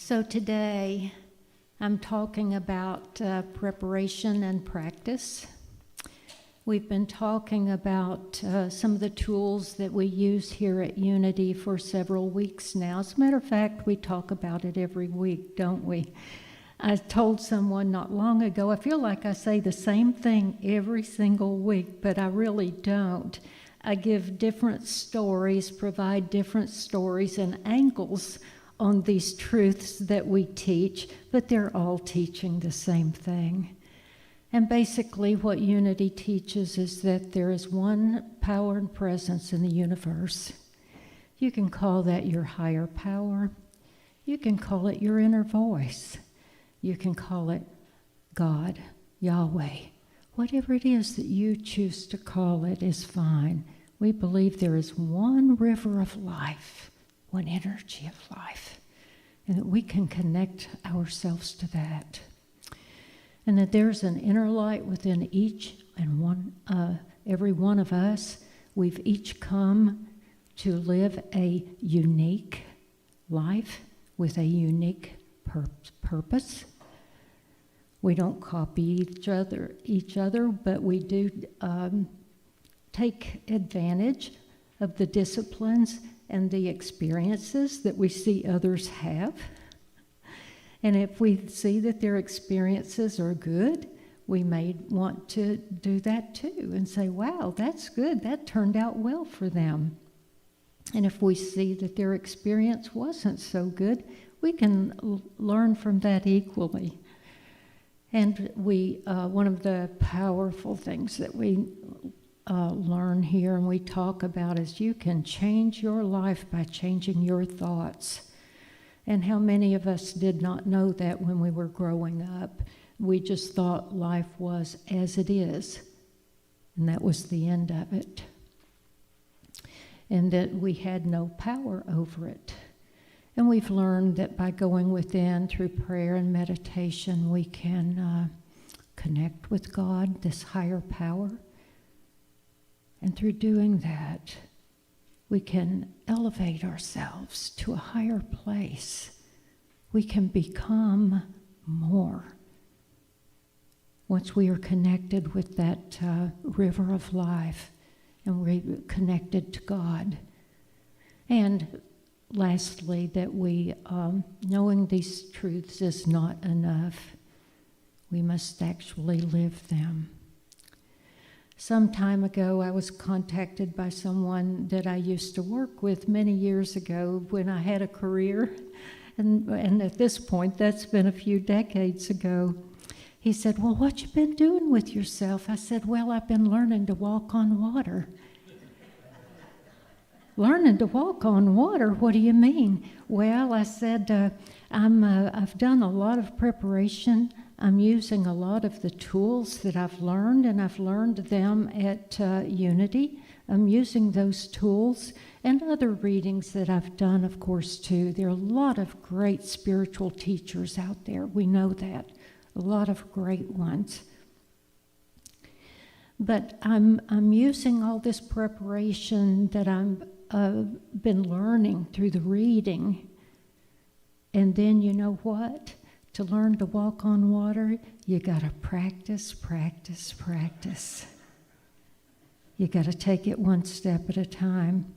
So today I'm talking about preparation and practice. We've been talking about some of the tools that we use here at Unity for several weeks now. As a matter of fact, we talk about it every week, don't we? I told someone not long ago, I feel like I say the same thing every single week, but I really don't. I give different stories, provide different stories and angles on these truths that we teach, but they're all teaching the same thing. And basically what Unity teaches is that there is one power and presence in the universe. You can call that your higher power. You can call it your inner voice. You can call it God, Yahweh. Whatever it is that you choose to call it is fine. We believe there is one river of life, one energy of life, and that we can connect ourselves to that. And that there's an inner light within each and every one of us. We've each come to live a unique life with a unique purpose. We don't copy each other, but we do take advantage of the disciplines and the experiences that we see others have. And if we see that their experiences are good, we may want to do that too and say, wow, that's good. That turned out well for them. And if we see that their experience wasn't so good, we can learn from that equally. And one of the powerful things that we learn here and we talk about is you can change your life by changing your thoughts. And how many of us did not know that when we were growing up? We just thought life was as it is, and that was the end of it. And that we had no power over it. And we've learned that by going within through prayer and meditation, we can connect with God, this higher power. And through doing that, we can elevate ourselves to a higher place. We can become more once we are connected with that river of life and we're connected to God. And lastly, that we, knowing these truths is not enough. We must actually live them. Some time ago, I was contacted by someone that I used to work with many years ago when I had a career. And at this point, that's been a few decades ago. He said, well, what you been doing with yourself? I said, well, I've been learning to walk on water. Learning to walk on water? What do you mean? Well, I said, I've done a lot of preparation. I'm using a lot of the tools that I've learned, and I've learned them at Unity. I'm using those tools and other readings that I've done, of course, too. There are a lot of great spiritual teachers out there. We know that. A lot of great ones. But I'm using all this preparation that I've been learning through the reading. And then you know what? To learn to walk on water, you got to practice, practice, practice. You got to take it one step at a time.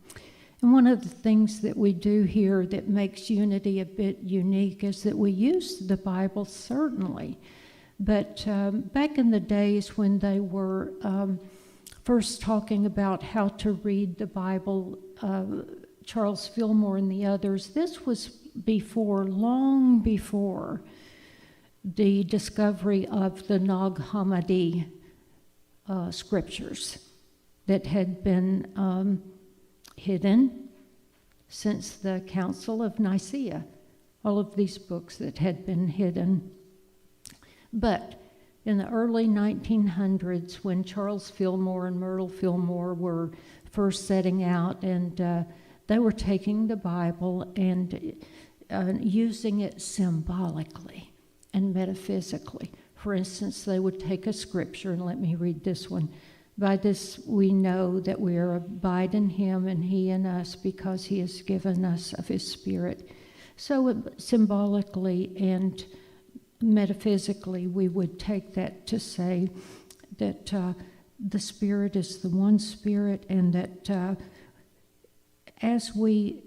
And one of the things that we do here that makes Unity a bit unique is that we use the Bible, certainly. But back in the days when they were first talking about how to read the Bible, Charles Fillmore and the others, this was long before the discovery of the Nag Hammadi scriptures that had been hidden since the Council of Nicaea, all of these books that had been hidden. But in the early 1900s, when Charles Fillmore and Myrtle Fillmore were first setting out, and they were taking the Bible and using it symbolically and metaphysically. For instance, they would take a scripture, and let me read this one. By this we know that we are abide in him and he in us, because he has given us of his Spirit. So symbolically and metaphysically, we would take that to say that the Spirit is the one Spirit, and that as we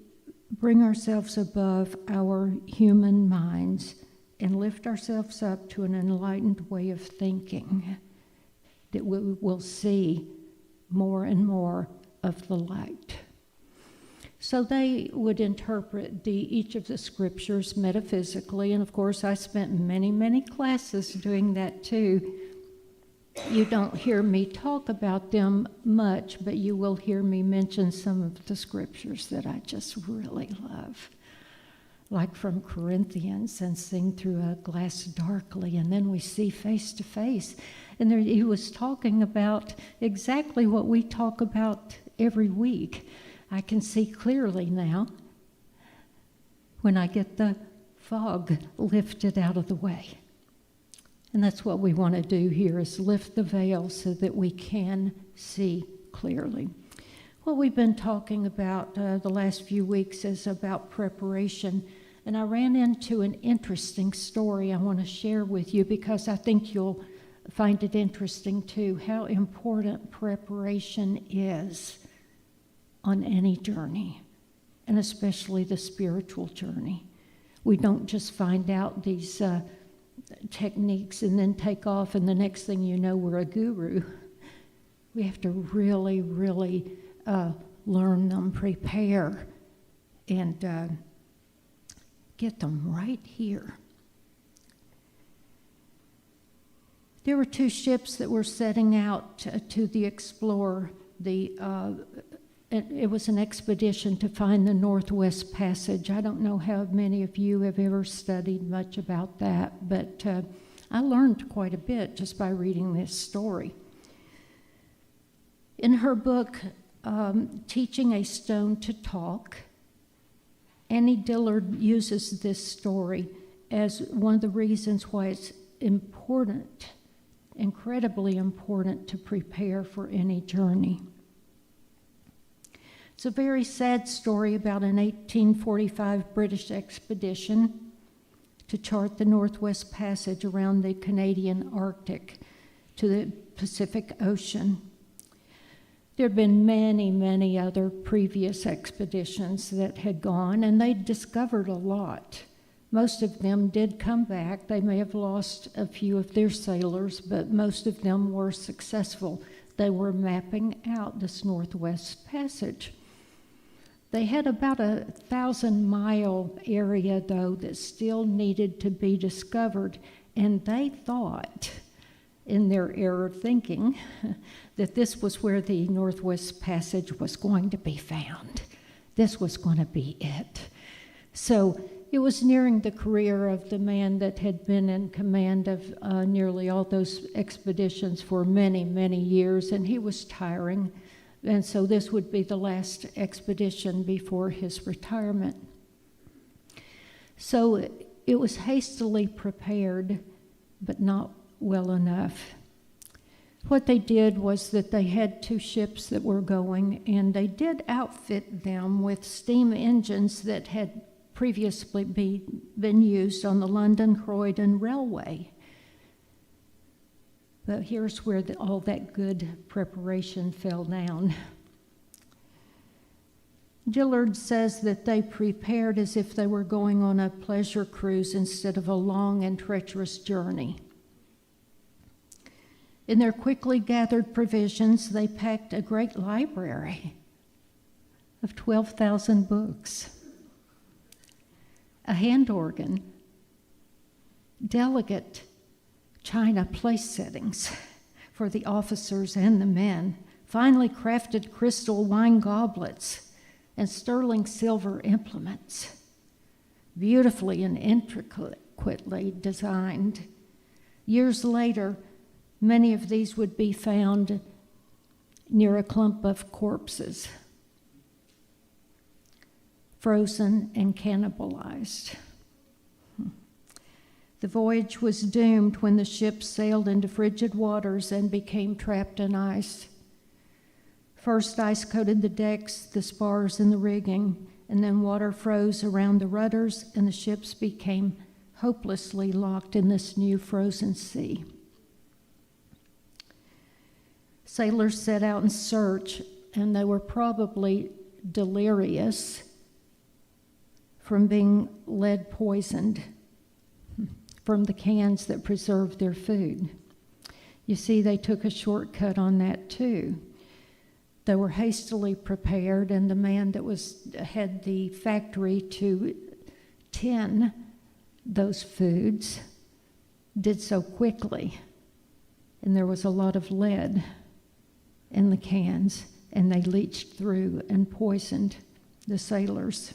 bring ourselves above our human minds and lift ourselves up to an enlightened way of thinking, that we will see more and more of the light. So they would interpret each of the scriptures metaphysically, and of course I spent many, many classes doing that too. You don't hear me talk about them much, but you will hear me mention some of the scriptures that I just really love, like from Corinthians, and sing through a glass darkly, and then we see face to face. And there, he was talking about exactly what we talk about every week. I can see clearly now when I get the fog lifted out of the way. And that's what we want to do here, is lift the veil so that we can see clearly. What we've been talking about the last few weeks is about preparation. And I ran into an interesting story I want to share with you, because I think you'll find it interesting too, how important preparation is on any journey, and especially the spiritual journey. We don't just find out these techniques and then take off, and the next thing you know, we're a guru. We have to really, really learn them, prepare, and get them right here. There were two ships that were setting out to explore it was an expedition to find the Northwest Passage. I don't know how many of you have ever studied much about that, but I learned quite a bit just by reading this story. In her book, Teaching a Stone to Talk, Annie Dillard uses this story as one of the reasons why it's important, incredibly important, to prepare for any journey. It's a very sad story about an 1845 British expedition to chart the Northwest Passage around the Canadian Arctic to the Pacific Ocean. There had been many, many other previous expeditions that had gone, and they discovered a lot. Most of them did come back. They may have lost a few of their sailors, but most of them were successful. They were mapping out this Northwest Passage. They had about 1,000-mile area, though, that still needed to be discovered, and they thought, in their error of thinking, that this was where the Northwest Passage was going to be found. This was going to be it. So it was nearing the career of the man that had been in command of nearly all those expeditions for many, many years, and he was tiring. And so this would be the last expedition before his retirement. So it was hastily prepared, but not well enough. What they did was that they had two ships that were going, and they did outfit them with steam engines that had previously been used on the London-Croydon Railway. But here's where all that good preparation fell down. Dillard says that they prepared as if they were going on a pleasure cruise instead of a long and treacherous journey. In their quickly gathered provisions, they packed a great library of 12,000 books, a hand organ, delicate china place settings for the officers and the men, finely crafted crystal wine goblets, and sterling silver implements, beautifully and intricately designed. Years later, many of these would be found near a clump of corpses, frozen and cannibalized. The voyage was doomed when the ship sailed into frigid waters and became trapped in ice. First, ice coated the decks, the spars, and the rigging, and then water froze around the rudders, and the ships became hopelessly locked in this new frozen sea. Sailors set out in search, and they were probably delirious from being lead poisoned from the cans that preserved their food. You see, they took a shortcut on that too. They were hastily prepared, and the man that had the factory to tin those foods did so quickly. And there was a lot of lead in the cans, and they leached through and poisoned the sailors.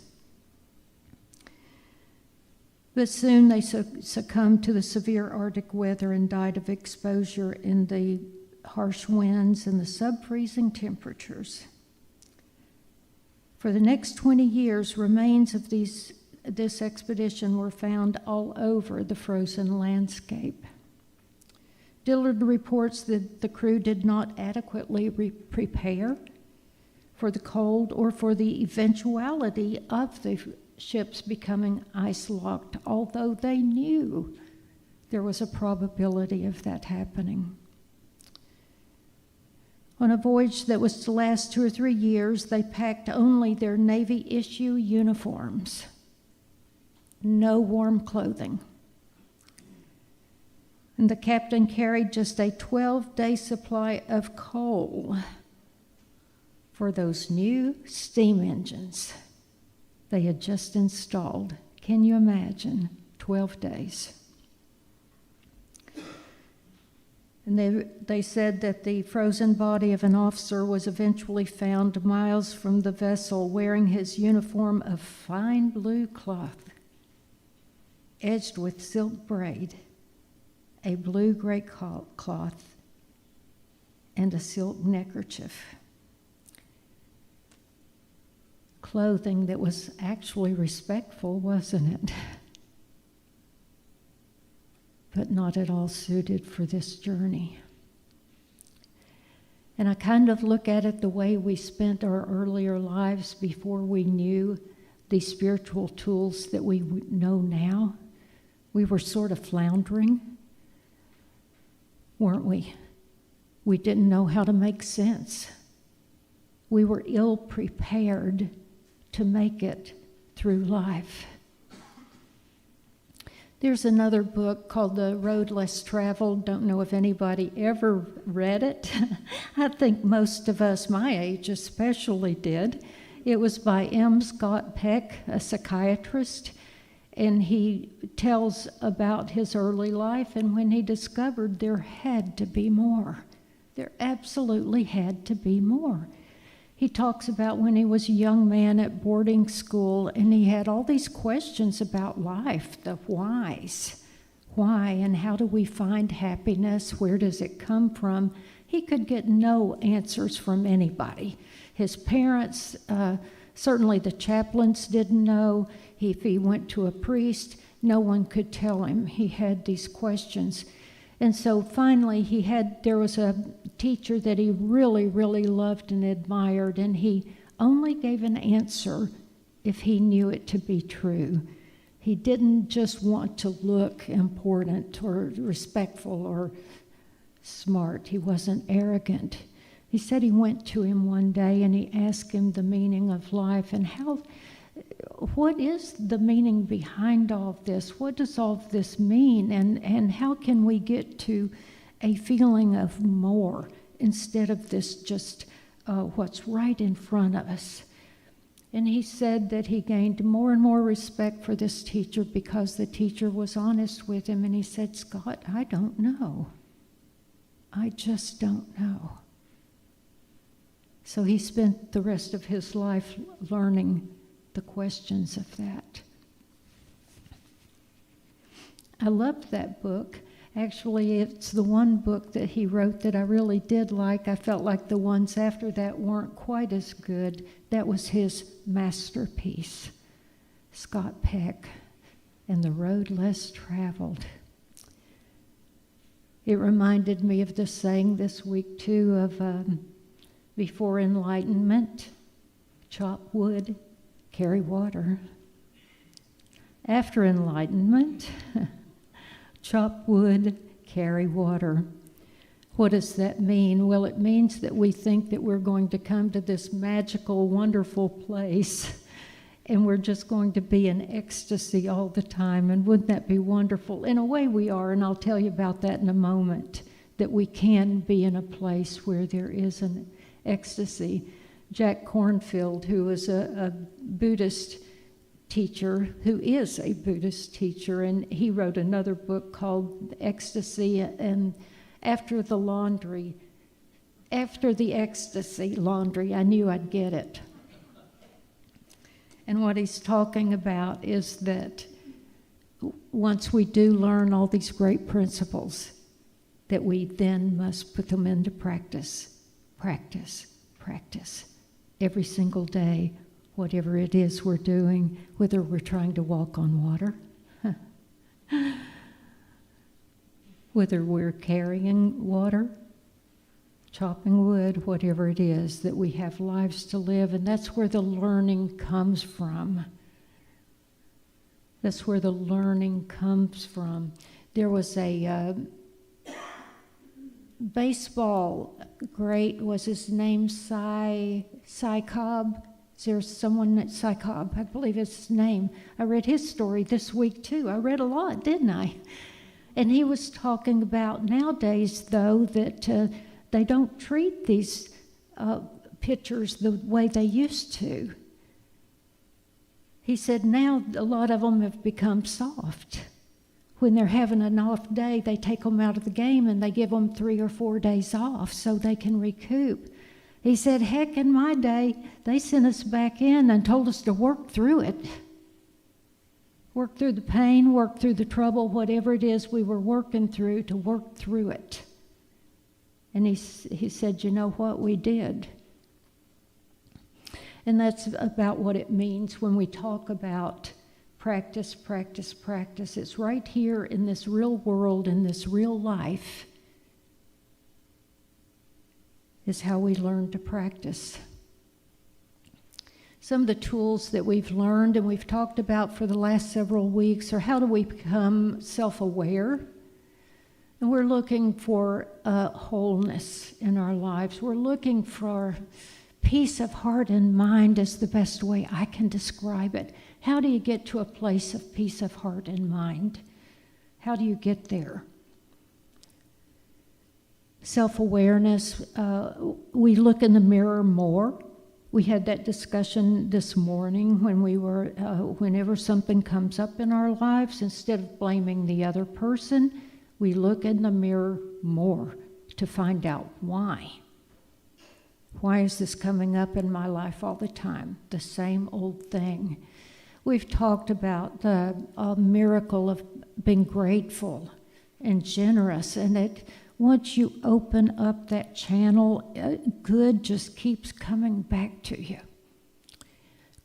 But soon they succumbed to the severe Arctic weather and died of exposure in the harsh winds and the sub-freezing temperatures. For the next 20 years, remains of this expedition were found all over the frozen landscape. Dillard reports that the crew did not adequately prepare for the cold or for the eventuality of the ships becoming ice-locked, although they knew there was a probability of that happening. On a voyage that was to last 2 or 3 years, they packed only their Navy-issue uniforms. No warm clothing. And the captain carried just a 12-day supply of coal for those new steam engines they had just installed. Can you imagine? 12 days. And they said that the frozen body of an officer was eventually found miles from the vessel wearing his uniform of fine blue cloth, edged with silk braid, a blue-gray cloth, and a silk neckerchief. Clothing that was actually respectful, wasn't it? But not at all suited for this journey. And I kind of look at it the way we spent our earlier lives before we knew the spiritual tools that we know now. We were sort of floundering, weren't we? We didn't know how to make sense. We were ill prepared to make it through life. There's another book called The Road Less Traveled. Don't know if anybody ever read it. I think most of us my age especially did. It was by M. Scott Peck, a psychiatrist, and he tells about his early life and when he discovered there had to be more. There absolutely had to be more. He talks about when he was a young man at boarding school and he had all these questions about life, the whys. Why and how do we find happiness? Where does it come from? He could get no answers from anybody. His parents, certainly the chaplains didn't know. If he went to a priest, no one could tell him. He had these questions. And so finally there was a teacher that he really, really loved and admired, and he only gave an answer if he knew it to be true. He didn't just want to look important or respectful or smart. He wasn't arrogant. He said he went to him one day and he asked him the meaning of life and what is the meaning behind all of this? What does all of this mean? And how can we get to a feeling of more instead of this just what's right in front of us? And he said that he gained more and more respect for this teacher because the teacher was honest with him. And he said, Scott, I don't know. I just don't know. So he spent the rest of his life learning the questions of that. I loved that book. Actually, it's the one book that he wrote that I really did like. I felt like the ones after that weren't quite as good. That was his masterpiece, Scott Peck, and The Road Less Traveled. It reminded me of the saying this week, too, of before enlightenment, chop wood, carry water. After enlightenment, chop wood, carry water. What does that mean? Well, it means that we think that we're going to come to this magical, wonderful place and we're just going to be in ecstasy all the time. And wouldn't that be wonderful? In a way we are, and I'll tell you about that in a moment, that we can be in a place where there is an ecstasy. Jack Kornfield, who is a Buddhist teacher, who is a Buddhist teacher, and he wrote another book called Ecstasy, and after the ecstasy, laundry, I knew I'd get it. And what he's talking about is that once we do learn all these great principles, that we then must put them into practice, practice, practice, every single day, whatever it is we're doing, whether we're trying to walk on water, whether we're carrying water, chopping wood, whatever it is, that we have lives to live, and that's where the learning comes from. That's where the learning comes from. There was a baseball great, was his name Cy Cobb? Is there someone at Cy Cobb? I believe it's his name. I read his story this week too. I read a lot, didn't I? And he was talking about nowadays, though, that they don't treat these pitchers the way they used to. He said now a lot of them have become soft. When they're having an off day, they take them out of the game and they give them 3 or 4 days off so they can recoup. He said, heck, in my day, they sent us back in and told us to work through it. Work through the pain, work through the trouble, whatever it is we were working through, to work through it. And he said, you know what, we did. And that's about what it means when we talk about practice, practice, practice. It's right here in this real world, in this real life, is how we learn to practice. Some of the tools that we've learned and we've talked about for the last several weeks are how do we become self-aware? And we're looking for wholeness in our lives. We're looking for peace of heart and mind is the best way I can describe it. How do you get to a place of peace of heart and mind? How do you get there? Self-awareness, we look in the mirror more. We had that discussion this morning when we were, whenever something comes up in our lives, instead of blaming the other person, we look in the mirror more to find out why. Why is this coming up in my life all the time? The same old thing. We've talked about the miracle of being grateful and generous, and that once you open up that channel, good just keeps coming back to you.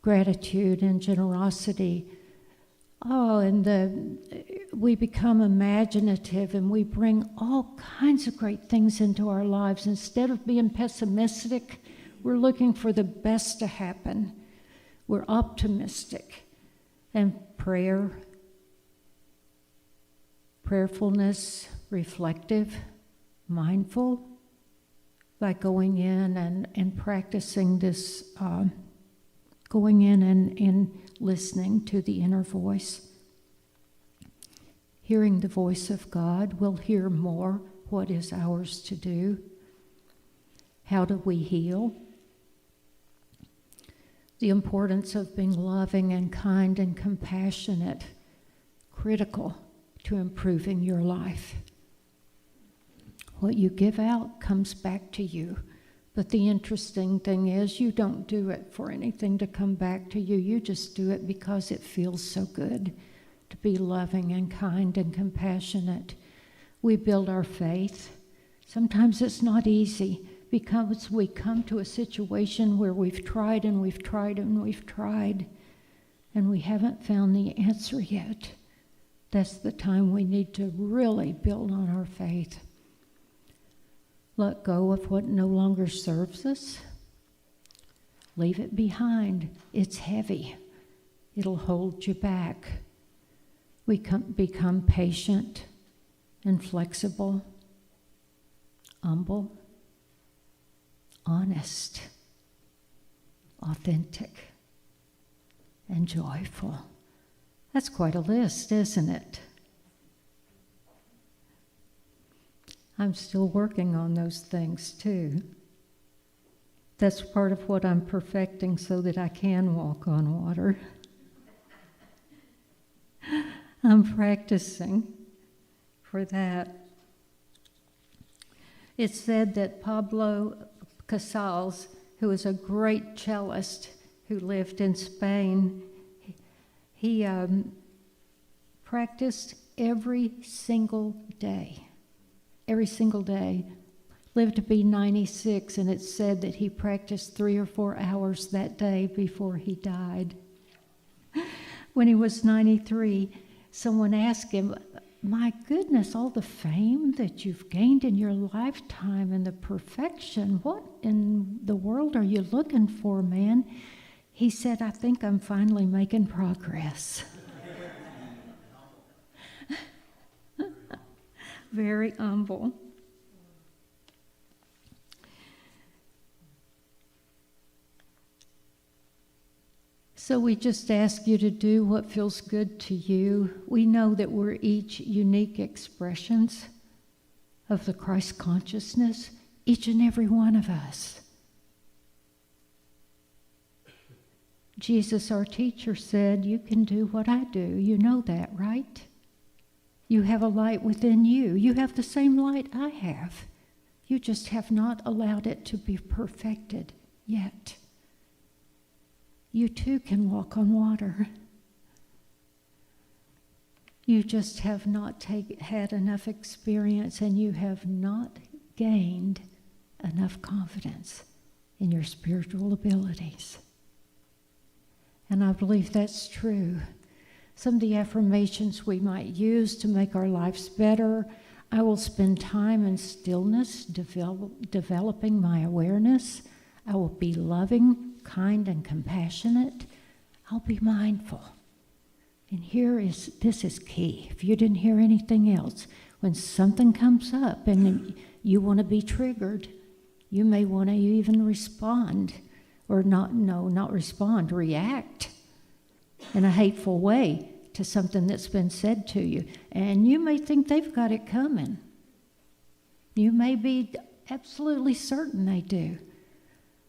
Gratitude and generosity. Oh, and we become imaginative and we bring all kinds of great things into our lives. Instead of being pessimistic, we're looking for the best to happen. We're optimistic. And prayerfulness, reflective, mindful, by going in and practicing this, going in and listening to the inner voice. Hearing the voice of God, we'll hear more what is ours to do. How do we heal? The importance of being loving and kind and compassionate, critical to improving your life. What you give out comes back to you. But the interesting thing is you don't do it for anything to come back to you. You just do it because it feels so good to be loving and kind and compassionate. We build our faith. Sometimes it's not easy because we come to a situation where we've tried and we've tried and we've tried and we haven't found the answer yet. That's the time we need to really build on our faith. Let go of what no longer serves us. Leave it behind. It's heavy. It'll hold you back. We become patient and flexible, humble, honest, authentic, and joyful. That's quite a list, isn't it? I'm still working on those things too. That's part of what I'm perfecting so that I can walk on water. I'm practicing for that. It's said that Pablo Casals, who was a great cellist who lived in Spain, he practiced every single day, lived to be 96, and it's said that he practiced 3 or 4 hours that day before he died. When he was 93, someone asked him, "My goodness, all the fame that you've gained in your lifetime and the perfection, what in the world are you looking for, man?" He said, "I think I'm finally making progress." Very humble. So we just ask you to do what feels good to you. We know that we're each unique expressions of the Christ consciousness, each and every one of us. Jesus, our teacher, said, "You can do what I do." You know that, right? You have a light within you. You have the same light I have. You just have not allowed it to be perfected yet. You too can walk on water. You just have not had enough experience, and you have not gained enough confidence in your spiritual abilities. And I believe that's true. Some of the affirmations we might use to make our lives better: I will spend time in stillness, developing my awareness. I will be loving, kind, and compassionate. I'll be mindful. And this is key. If you didn't hear anything else, when something comes up and you want to be triggered, you may want to even respond, or not respond, react in a hateful way to something that's been said to you. And you may think they've got it coming. You may be absolutely certain they do.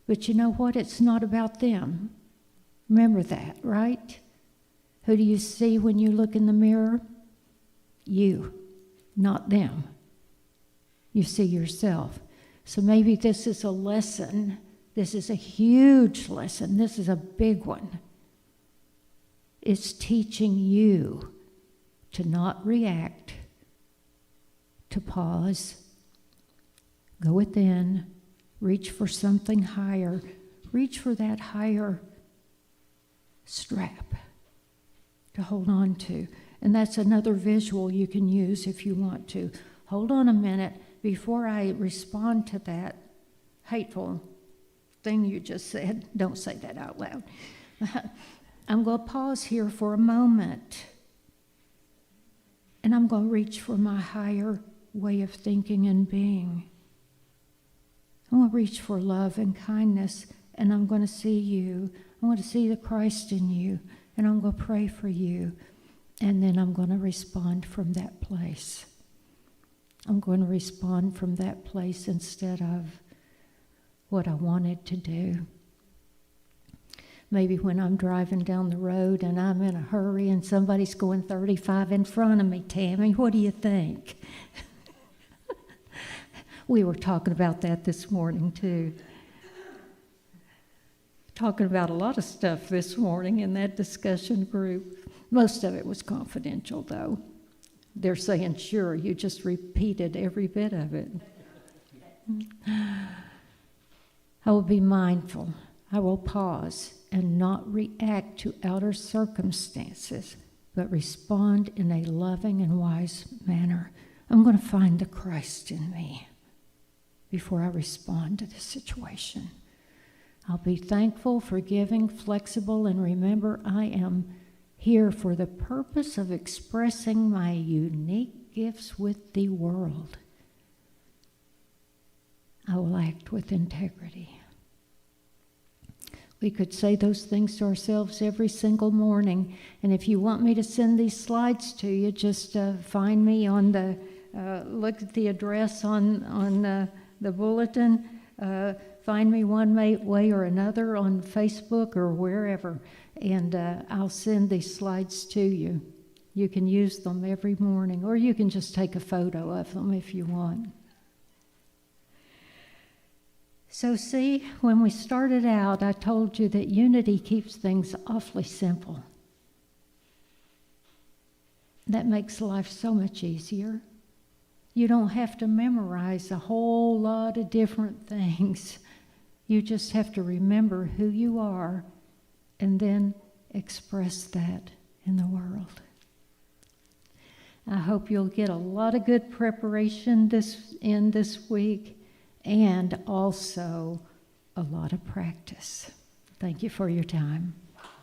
But you know what? It's not about them. Remember that, right? Who do you see when you look in the mirror? You, not them. You see yourself. So maybe this is a lesson. This is a huge lesson. This is a big one. It's teaching you to not react, to pause, go within, reach for something higher. Reach for that higher strap to hold on to. And that's another visual you can use if you want to. Hold on a minute before I respond to that hateful thing you just said. Don't say that out loud. I'm going to pause here for a moment. And I'm going to reach for my higher way of thinking and being. I'm going to reach for love and kindness, and I'm going to see you. I'm going to see the Christ in you, and I'm going to pray for you. And then I'm going to respond from that place. I'm going to respond from that place instead of what I wanted to do. Maybe when I'm driving down the road and I'm in a hurry and somebody's going 35 in front of me, Tammy, what do you think? We were talking about that this morning, too. Talking about a lot of stuff this morning in that discussion group. Most of it was confidential, though. They're saying, sure, you just repeated every bit of it. I will be mindful. I will pause and not react to outer circumstances, but respond in a loving and wise manner. I'm going to find the Christ in me before I respond to the situation. I'll be thankful, forgiving, flexible, and remember I am here for the purpose of expressing my unique gifts with the world. I will act with integrity. We could say those things to ourselves every single morning. And if you want me to send these slides to you, just find me on the, look at the address on the bulletin. Find me one way or another on Facebook or wherever. And I'll send these slides to you. You can use them every morning, or you can just take a photo of them if you want. So see, when we started out, I told you that unity keeps things awfully simple. That makes life so much easier. You don't have to memorize a whole lot of different things. You just have to remember who you are and then express that in the world. I hope you'll get a lot of good preparation this week, and also a lot of practice. Thank you for your time.